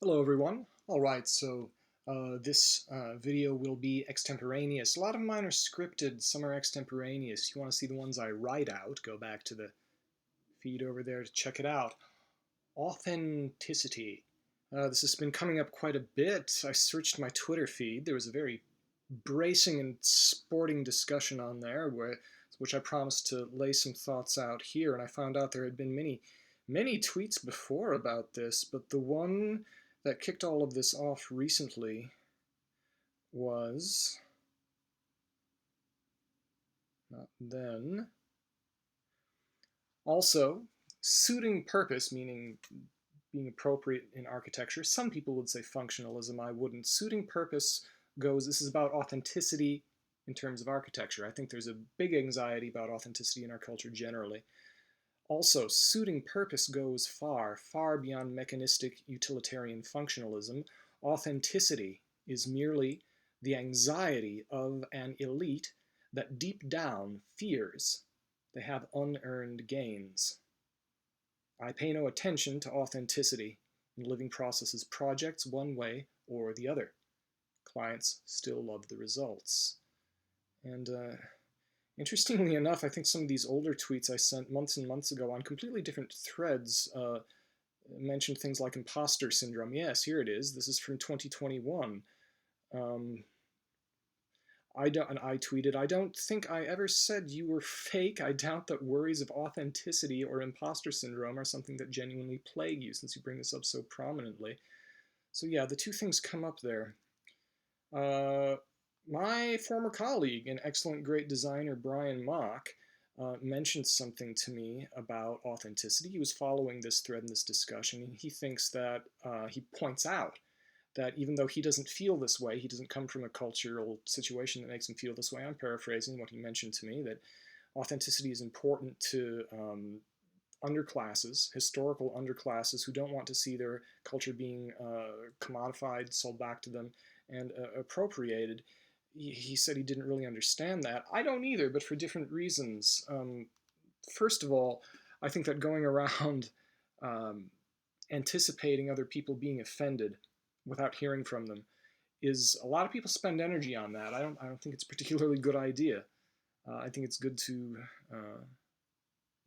Hello everyone. Alright, so this video will be extemporaneous. A lot of mine are scripted, some are extemporaneous. You want to see the ones I write out, go back to the feed over there to check it out. Authenticity. This has been coming up quite a bit. I searched my Twitter feed. There was a very bracing and sporting discussion on there, which I promised to lay some thoughts out here, and I found out there had been many tweets before about this, but the one that kicked all of this off recently was not then. Also, suiting purpose, meaning being appropriate in architecture. Some people would say functionalism, I wouldn't. Suiting purpose this is about authenticity in terms of architecture. I think there's a big anxiety about authenticity in our culture generally. Also, suiting purpose goes far beyond mechanistic utilitarian functionalism. Authenticity is merely the anxiety of an elite that deep down fears they have unearned gains. I pay no attention to authenticity in living processes projects one way or the other. Clients still love the results. And interestingly enough, I think some of these older tweets I sent months and months ago on completely different threads mentioned things like imposter syndrome. Yes, here it is. This is from 2021. Um, and I tweeted, I don't think I ever said you were fake. I doubt that worries of authenticity or imposter syndrome are something that genuinely plague you, since you bring this up so prominently. So yeah, the two things come up there. Uh, my former colleague and excellent great designer Brian Mock mentioned something to me about authenticity. He was following this thread in this discussion, and he thinks that he points out that even though he doesn't feel this way, he doesn't come from a cultural situation that makes him feel this way. I'm paraphrasing what he mentioned to me, that authenticity is important to underclasses, historical underclasses who don't want to see their culture being commodified, sold back to them, and appropriated. He said he didn't really understand that. I don't either, but for different reasons. First of all, I think that going around um, anticipating other people being offended without hearing from them is a lot of people spend energy on that. I don't think it's a particularly good idea. I think it's good to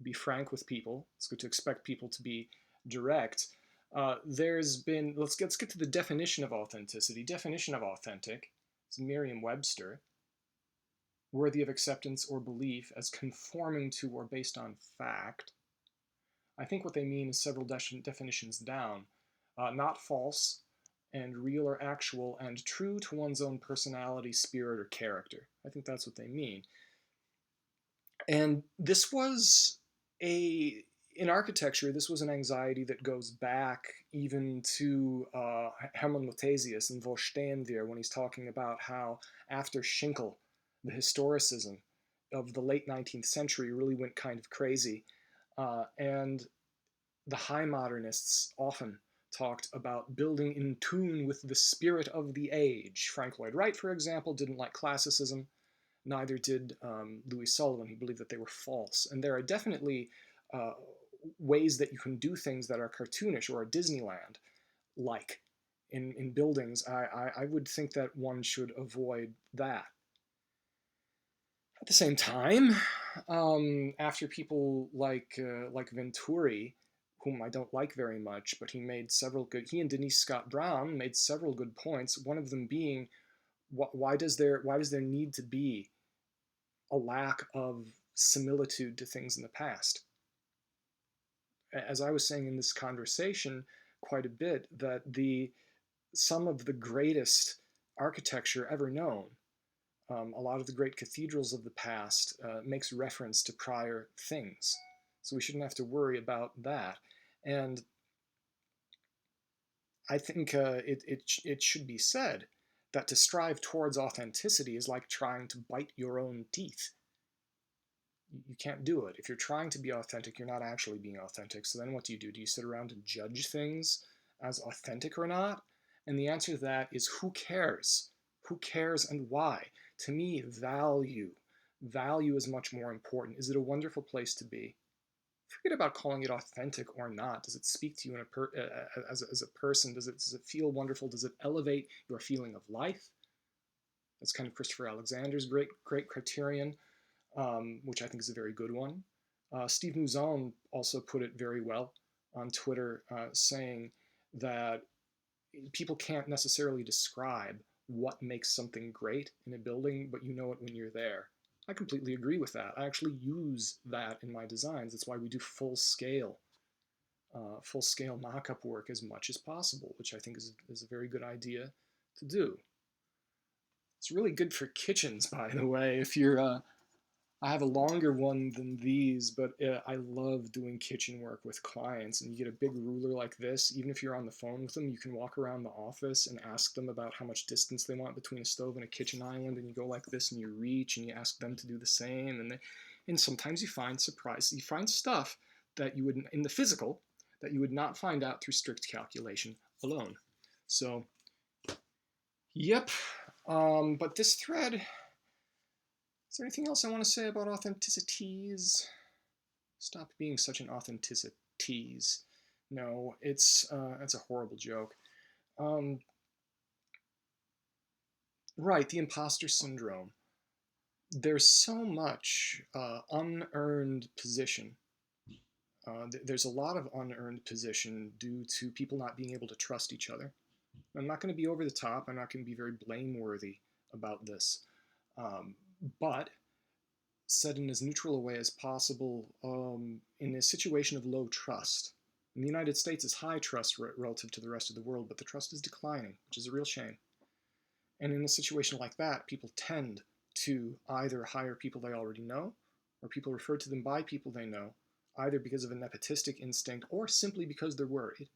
be frank with people. It's good to expect people to be direct. There's been let's get to the definition of authenticity. Definition of authentic is Merriam-Webster: worthy of acceptance or belief as conforming to or based on fact. I think what they mean is several definitions down. Not false, and real or actual, and true to one's own personality, spirit, or character. I think that's what they mean. And this was in architecture, this was an anxiety that goes back even to Hermann Muthesius and Wo stehen wir, when he's talking about how after Schinkel, the historicism of the late 19th century really went kind of crazy. And the high modernists often talked about building in tune with the spirit of the age. Frank Lloyd Wright, for example, didn't like classicism. Neither did Louis Sullivan. He believed that they were false. And there are definitely uh, ways that you can do things that are cartoonish or a Disneyland like in buildings. I would think that one should avoid that. At the same time, after people like Venturi, whom I don't like very much, but he and Denise Scott Brown made several good points. One of them being, why does there need to be a lack of similitude to things in the past? As I was saying in this conversation quite a bit, that some of the greatest architecture ever known, a lot of the great cathedrals of the past, makes reference to prior things. So we shouldn't have to worry about that. And I think it should be said that to strive towards authenticity is like trying to bite your own teeth. You can't do it. If you're trying to be authentic, you're not actually being authentic. So then what do? Do you sit around and judge things as authentic or not? And the answer to that is, who cares? Who cares and why? To me, value. Value is much more important. Is it a wonderful place to be? forget about calling it authentic or not. Does it speak to you as a person? Does it feel wonderful? Does it elevate your feeling of life? That's kind of Christopher Alexander's great criterion, which I think is a very good one. Steve Mouzon also put it very well on Twitter, saying that people can't necessarily describe what makes something great in a building, but you know it when you're there. I completely agree with that. I actually use that in my designs. That's why we do full scale mock-up work as much as possible, which I think is a very good idea to do. It's really good for kitchens, by the way. If you're I have a longer one than these, but I love doing kitchen work with clients. And you get a big ruler like this. Even if you're on the phone with them, you can walk around the office and ask them about how much distance they want between a stove and a kitchen island. And you go like this and you reach and you ask them to do the same. And sometimes you find stuff that you would, in the physical, that you would not find out through strict calculation alone. So, yep. But this thread, is there anything else I want to say about authenticities? Stop being such an authenticities. No, it's a horrible joke. Right, the imposter syndrome. There's so much unearned position. There's a lot of unearned position due to people not being able to trust each other. I'm not going to be over the top. I'm not going to be very blameworthy about this. But said in as neutral a way as possible, in a situation of low trust. In the United States, it's high trust relative to the rest of the world, but the trust is declining, which is a real shame. And in a situation like that, people tend to either hire people they already know, or people refer to them by people they know, either because of a nepotistic instinct or simply because they're worried,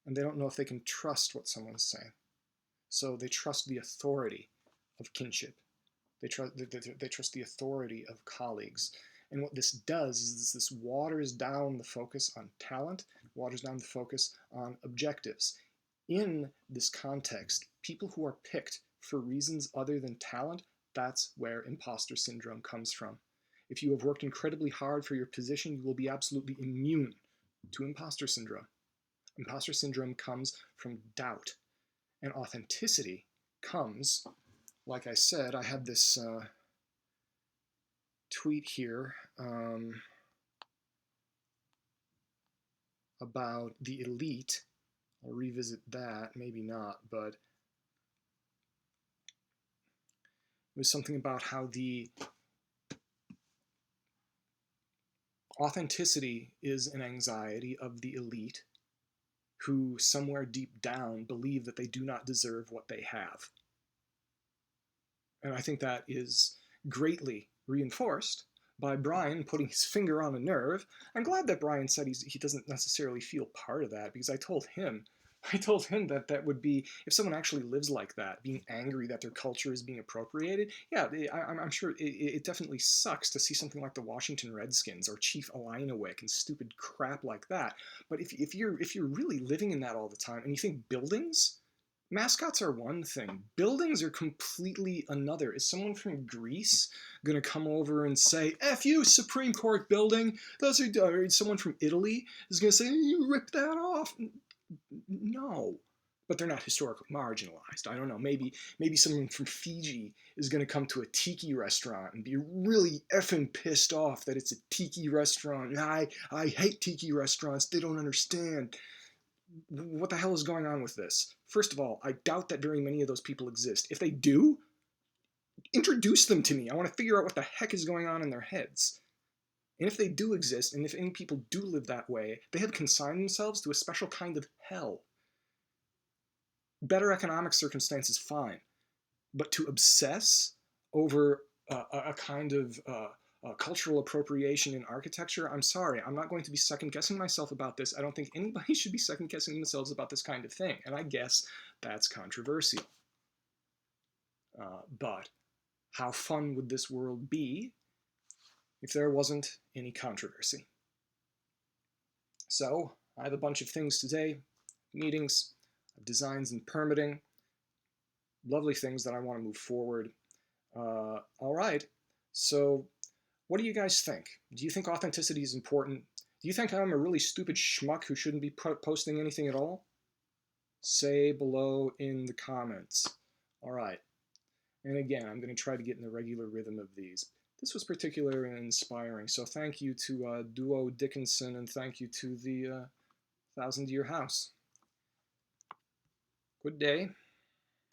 and they don't know if they can trust what someone's saying. So they trust the authority of kinship. They trust the authority of colleagues. And what this does is this waters down the focus on talent, waters down the focus on objectives. In this context, people who are picked for reasons other than talent, that's where imposter syndrome comes from. If you have worked incredibly hard for your position, you will be absolutely immune to imposter syndrome. Imposter syndrome comes from doubt, and authenticity comes, like I said, I had this tweet here about the elite. I'll revisit that, maybe not, but it was something about how the authenticity is an anxiety of the elite who somewhere deep down believe that they do not deserve what they have. And I think that is greatly reinforced by Brian putting his finger on a nerve. I'm glad that Brian said he doesn't necessarily feel part of that, because I told him that that would be, if someone actually lives like that, being angry that their culture is being appropriated, yeah, I'm sure it definitely sucks to see something like the Washington Redskins or Chief Illiniwek and stupid crap like that. But if you're really living in that all the time, and you think buildings, mascots are one thing, buildings are completely another. Is someone from Greece going to come over and say, F you, Supreme Court building? Those are, someone from Italy is going to say, you rip that off. No, but they're not historically marginalized. I don't know. Maybe someone from Fiji is going to come to a tiki restaurant and be really effing pissed off that it's a tiki restaurant. I hate tiki restaurants. They don't understand. What the hell is going on with this? First of all, I doubt that very many of those people exist. If they do, introduce them to me. I want to figure out what the heck is going on in their heads. And if they do exist, and if any people do live that way, they have consigned themselves to a special kind of hell. Better economic circumstances, fine. But to obsess over a kind of cultural appropriation in architecture, I'm sorry, I'm not going to be second-guessing myself about this. I don't think anybody should be second-guessing themselves about this kind of thing. And I guess that's controversial. But how fun would this world be if there wasn't any controversy? So, I have a bunch of things today, meetings, designs and permitting, lovely things that I want to move forward. All right, so what do you guys think? Do you think authenticity is important? Do Do you think I'm a really stupid schmuck who shouldn't be posting anything at all? Say below in the comments. All right. And again, I'm going to try to get in the regular rhythm of these. This was particularly inspiring, so thank you to Duo Dickinson, and thank you to the Thousand Year House. Good day.